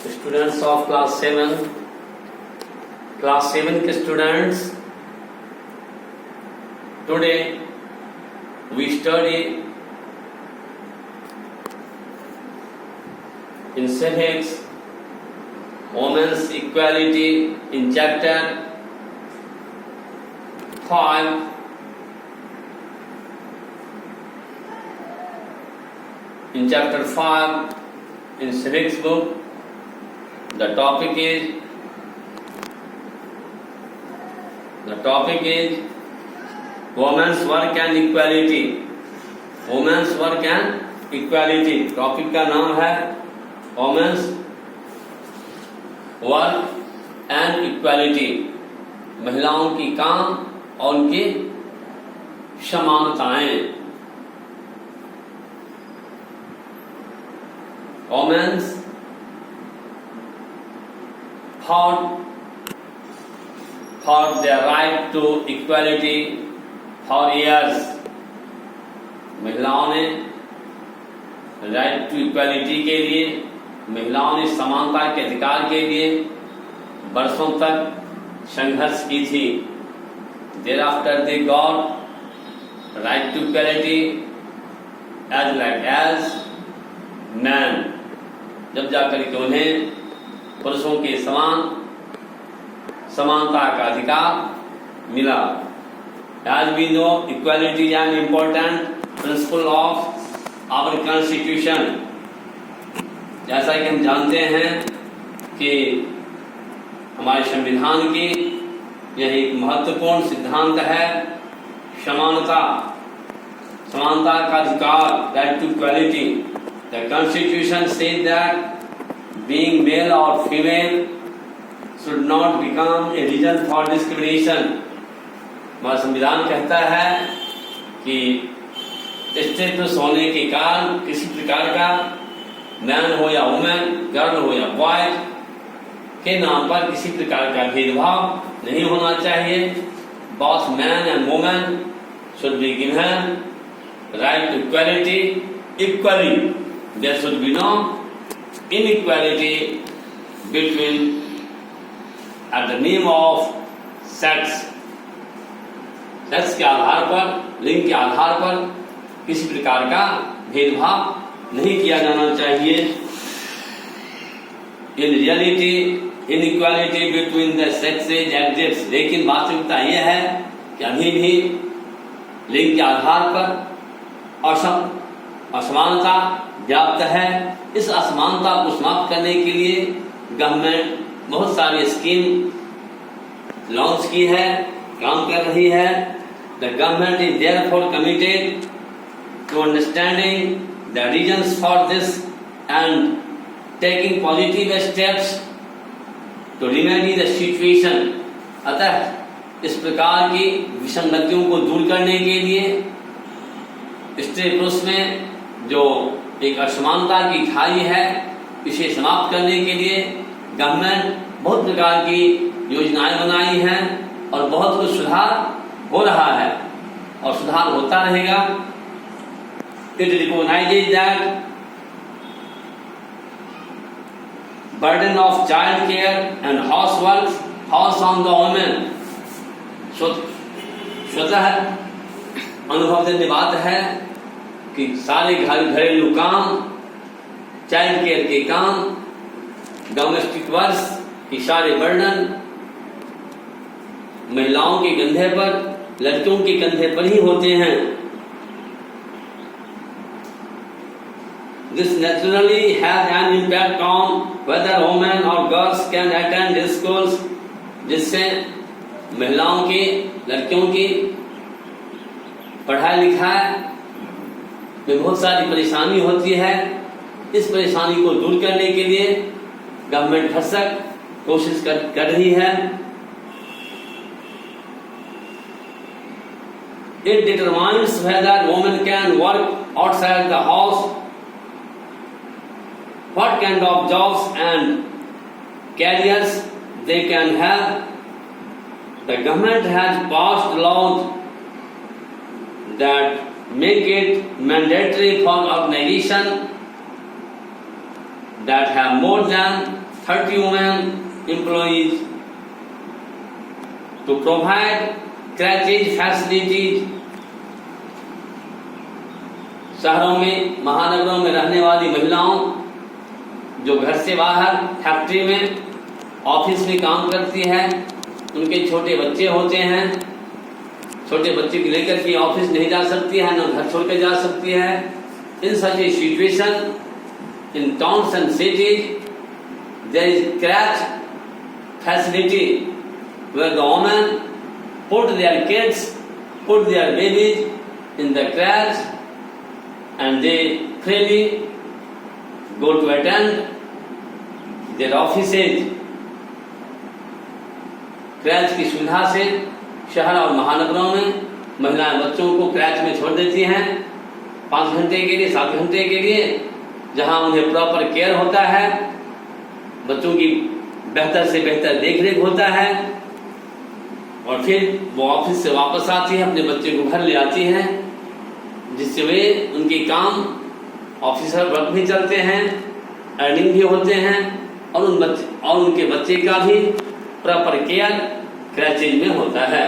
Students of class 7 के students, today we study in civics women's equality in chapter 5. In chapter 5 in civics book, the topic is women's work and equality. women's work and equality topic का नाम है women's work and equality, महिलाओं की काम और उनकी समानताएं. women's fought for their right to equality for years. महिलाओं ने राइट टू इक्वालिटी के लिए, महिलाओं ने समानता के अधिकार के लिए वर्षों तक संघर्ष की थी. Thereafter they got right to equality as men. जब जाकर के उन्हें पुरुषों के समान समानता का अधिकार मिला. As we know, equality is an important principle of our constitution. जैसा कि हम जानते हैं कि हमारे संविधान की यह एक महत्वपूर्ण सिद्धांत है, समानता का अधिकार, right to equality. The Constitution says that being male or female should not become a reason for discrimination. हमारा संविधान कहता है कि स्टेटस होने के कारण किसी प्रकार का मैन हो या वुमेन, गर्ल हो या बॉय के नाम पर किसी प्रकार का भेदभाव नहीं होना चाहिए. Both man and women should be given right to equality equally. There should be no inequality between at the name of sex. Sex के आधार पर, लिंग के आधार पर किसी प्रकार का भेदभाव नहीं किया जाना चाहिए. In reality inequality between the sexes exist. लेकिन वास्तविकता यह है कि अभी भी लिंग के आधार पर असमानता व्याप्त है. इस असमानता को समाप्त करने के लिए गवर्नमेंट बहुत सारी स्कीम लॉन्च की है, काम कर रही है. The government is therefore committed to understanding the reasons for this and taking positive steps to remedy the situation. अतः इस प्रकार की विसंगतियों को दूर करने के लिए, स्त्री पुरुष में जो एक असमानता की खाई है, इसे समाप्त करने के लिए गवर्नमेंट बहुत प्रकार की योजनाएं बनाई हैं और बहुत कुछ सुधार हो रहा है और सुधार होता रहेगा. It recognizes that burden of child care and housework falls on the women. स्वतः अनुभवजन्य बात है कि सारे घरेलू काम, चाइल्ड केयर के काम, डोमेस्टिक वर्क के सारे बर्डन महिलाओं के कंधे पर, लड़कियों के कंधे पर ही होते हैं. This naturally has an impact on whether women or girls can attend schools, जिससे महिलाओं की, लड़कियों की पढ़ाई लिखाई में बहुत सारी परेशानी होती है. इस परेशानी को दूर करने के लिए गवर्नमेंट भरसक कोशिश कर रही है. It determines whether women can work outside the house, what kind of jobs and careers they can have. The government has passed laws that make it mandatory for organizations that have more than 30 women employees to provide crèche facilities। शहरों में, महानगरों में रहने वाली महिलाओं जो घर से बाहर फैक्ट्री में, ऑफिस में काम करती है, उनके छोटे बच्चे होते हैं, छोटे बच्चे को लेकर के ऑफिस नहीं जा सकती है, न घर छोड़ के जा सकती है। In such a situation in towns and cities there is creche facility where the women put their kids, put their babies in the crèche and they freely go to attend their offices। क्रैच की सुविधा से शहर और महानगरों में महिलाएं बच्चों को क्रैच में छोड़ देती हैं 5 घंटे के लिए, 7 घंटे के लिए, जहां उन्हें प्रॉपर केयर होता है, बच्चों की बेहतर से बेहतर देखरेख होता है, और फिर वो ऑफिस से वापस आती है, अपने बच्चे को घर ले आती है, जिससे वे उनके काम ऑफिसर वर्क भी चलते हैं, अर्निंग भी होते हैं, और उनके बच्चे का भी प्रॉपर केयर क्रैचेज में होता है।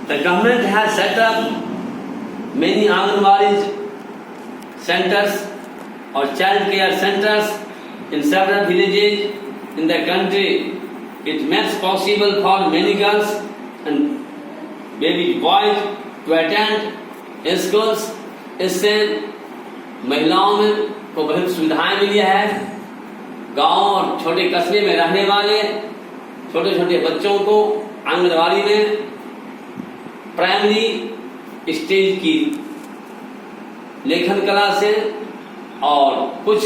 The government has set up many Anganwadi centers or child care centers in several villages in the country। It makes possible for many girls and baby boys to attend schools। इससे महिलाओं में को बहुत सुविधाएं मिली है। गांव और छोटे कस्बे में रहने वाले छोटे छोटे बच्चों को आंगनवाड़ी में प्राइमरी स्टेज की लेखन कला से और कुछ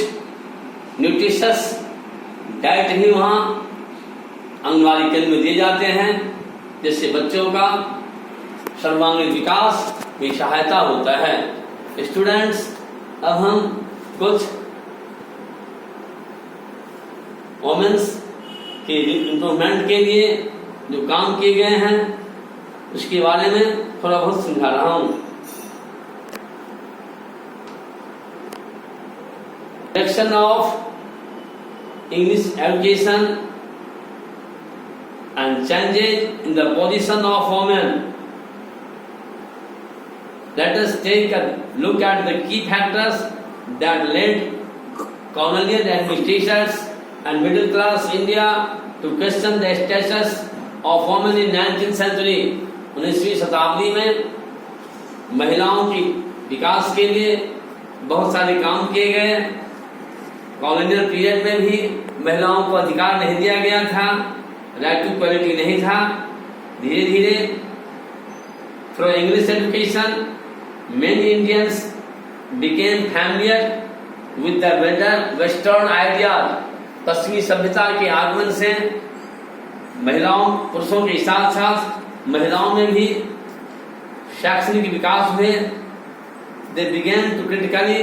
न्यूट्रिशस डाइट भी वहाँ आंगनवाड़ी केंद्र में दिए जाते हैं, जिससे बच्चों का सर्वांगीण विकास में सहायता होता है। स्टूडेंट्स, अब हम कुछ वोमेन्स के इम्प्रूवमेंट के लिए जो काम किए गए हैं उसके बारे में थोड़ा बहुत समझा रहा हूँ। Direction of English education and changes in the position of women। Let us take a look at the key factors that led colonial administrators and middle class India to question the status of women in 19th century। 19वीं शताब्दी में महिलाओं की विकास के लिए बहुत सारे काम किए गए। कॉलोनियल पीरियड में भी महिलाओं को अधिकार नहीं दिया गया था, राइट टू इक्वालिटी नहीं था। धीरे धीरे through English education many Indians became familiar with the Western ideas। पश्चिमी सभ्यता के आगमन से महिलाओं पुरुषों के साथ साथ महिलाओं में भी शैक्षणिक विकास हुए। They began to critically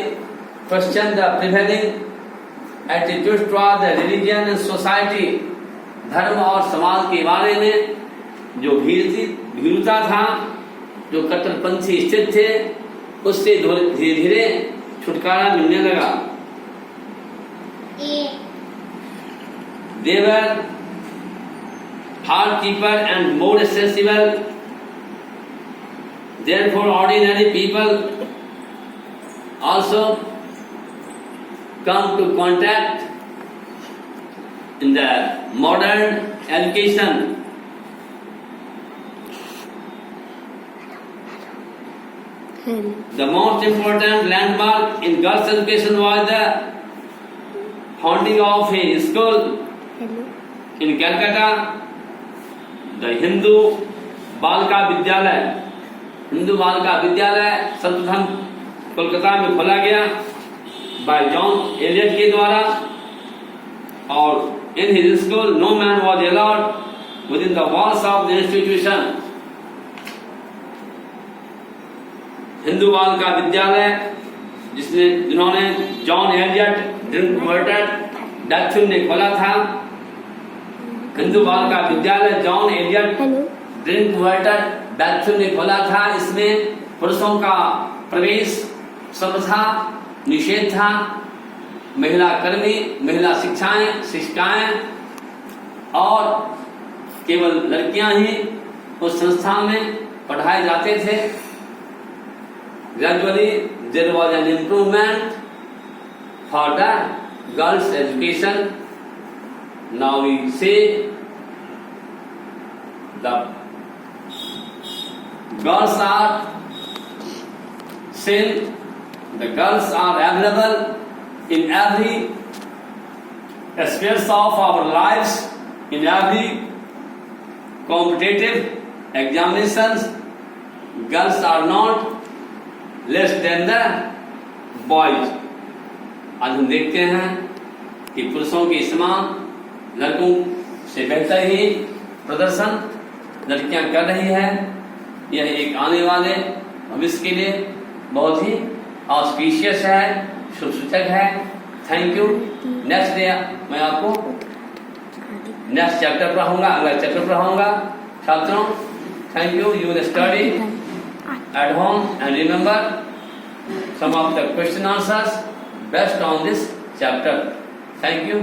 question the prevailing attitudes toward the religion and society। धर्म और समाज के बारे में जो भीरुता था, जो कट्टरपंथी स्थित थे, उससे धीरे धीरे छुटकारा मिलने लगा। They were housekeeper and more accessible। Therefore, ordinary people also come to contact in the modern education। The most important landmark in girls' education was the founding of a school in Calcutta, the Hindu Balika Vidyalaya. Hindu Balika Vidyalaya सर्वप्रथम कोलकाता में खोला गया bye John Elliott के द्वारा, और in his school no man was allowed within the walls of the institution। Hindu Balika Vidyalaya जिन्होंने John Elliott ड्रिंकवाटर Dachhan ने खोला था। हिंदू बालिका विद्यालय जॉन एलियट ड्रिंकवाटर डचन ने खोला था। इसमें पुरुषों का प्रवेश सब था, निषेध था, महिला कर्मी, महिला शिक्षाएं और केवल लड़कियां ही उस संस्था में पढ़ाए जाते थे। Gradually there was an improvement for the girls' education. Now we say the girls are seen, the girls are available in every aspects of our lives, in every competitive examinations. Girls are not less than the boys. आज हम देखते हैं कि पुरुषों के समान लड़कों से बेहतर ही प्रदर्शन लड़कियां कर रही है। यह एक आने वाले भविष्य के लिए बहुत ही ऑस्पिशियस है, शुभ सूचक है। Thank you. नेक्स्ट डे मैं आपको नेक्स्ट चैप्टर पढ़ाऊंगा, अगला चैप्टर पढ़ाऊंगा। छात्रों, thank you. You will study at home and remember some of the question answers based on this chapter. Thank you.